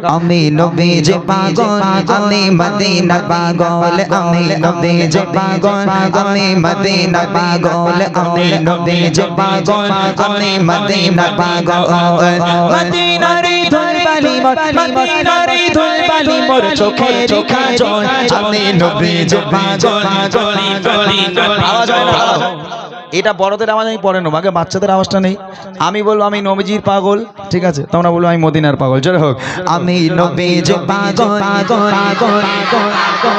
আমি নবীজি পাগল আমি মদিনা পাগল আমি নবীজি পাগল আমি মদিনা পাগল আমি নবীজি পাগল আমি মদিনা পাগল মদিনারে ধুলবালি মোর মদিনারে ধুলবালি মোর চোখে চোখে জল আমি নবীজি পাগল গলি গলি আওয়াজ হয় না এটা বড়দের আওয়াজ আমি পড়ে নেব আগে বাচ্চাদের আওয়াজটা নেই আমি বলবো আমি নবীজির পাগল ঠিক আছে তোমরা বলবো আমি মদিনার পাগল জোরে হোক আমি নবীজির পাগল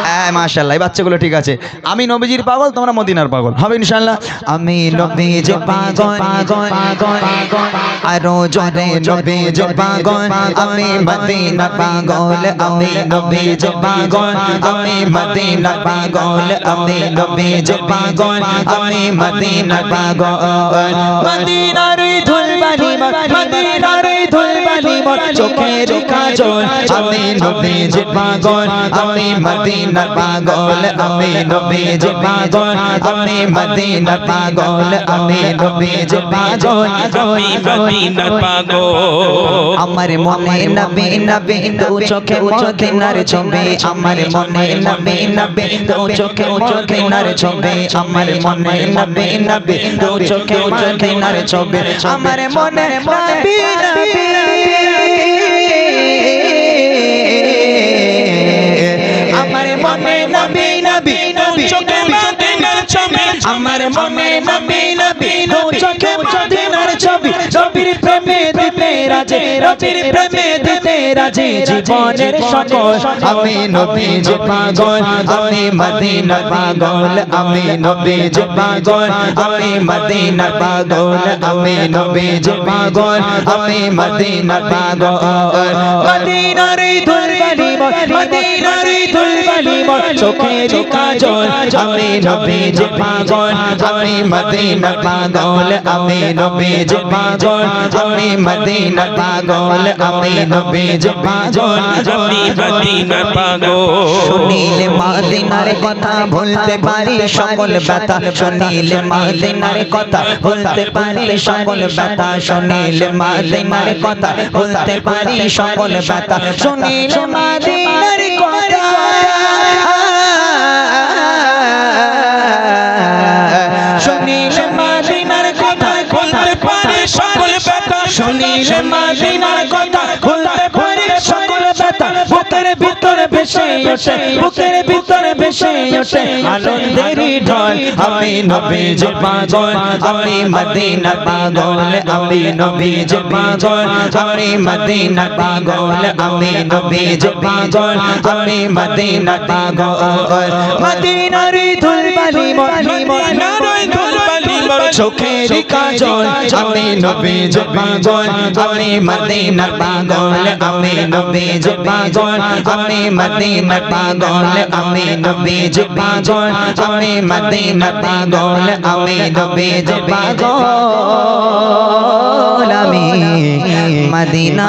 হ্যাঁ মাশাআল্লাহ এই বাচ্চাগুলো ঠিক আছে আমি নবীজির পাগল তোমরা মদিনার পাগল হবে ইনশাআল্লাহ আমি নবীজির পাগল আরো জোরে নবীজির পাগল আমি মদিনা পাগল আমি নবীজির পাগল আমি মদিনা পাগল আমি নবীজির পাগল আমি মদিনা পাগল মদিনারে ধুলবালি মোর মদিনারে ধুলবালি মোর চোখের কাজল আমি নবীজির পাগল আমি মদিনা পাগল আমি নবীজির পাগল আমি মদিনা পাগল আমি নবীজির পাগল আমি মদিনা পাগল আমার মনে নবী নবী দু চোখে মদিনার ছবি আমার মনে নবী নবী দু চোখে মদিনার ছবি আমার মনে নবী নবী দু চোখে মদিনার ছবি আমার মনে নবী নবী আমার মনে নবী নবী দু চোখে মদিনার ছবি আমার মনে নবী নবী দু চোখে মদিনার ছবি নবীর প্রেমে দিতে রাজে নবীর প্রেমে দিতে রাজে জীবনের সকল আমি নবীজি পাগল আমি মদিনা পাগল আমি নবীজি পাগল আমি মদিনা পাগল আমি নবীজি পাগল আমি মদিনা পাগল মদিনারে ধুলবালি মোর মদিনারে ধুলবালি মোর চোখের কাজল আমি নবীজি পাগল আমি মদিনা পাগল আমি নবীজি পাগল আমি মদিনা পাগল আমি নবীজি পাগল আমি মদিনা পাগল শুনিলে মদিনার কথা ভুলতে পারি সকল ব্যথা শুনিলে মদিনার কথা ভুলতে পারি সকল ব্যথা শুনিলে মদিনার কথা ভুলতে পারি সকল ব্যথা শুনিলে মদিনার কথা শুনিলে মদিনার কথা ভুলতে পারি সকল ব্যথা শুনিলে মদিনার কথা ভুলতে পারি সকল ব্যথা বুকের ভিতরে ভেসে ওঠে বুকের ভিতরে ভেসে ওঠে আনন্দের ঢল আমি নবীজি পাগল আমি মদিনা পাগল আমি নবীজি পাগল আমি মদিনা পাগল আমি নবীজি পাগল আমি মদিনা পাগল মদিনারে ধুলবালি মোর মদিনারে ধুলবালি মোর চোখের কাজল আমি নবীজি পাগল আমি মদিনা পাগল আমি নবীজি পাগল আমি মদিনা পাগল আমি নবীজি পাগল আমি মদিনা পাগল আমি নবীজি পাগল আমি মদিনা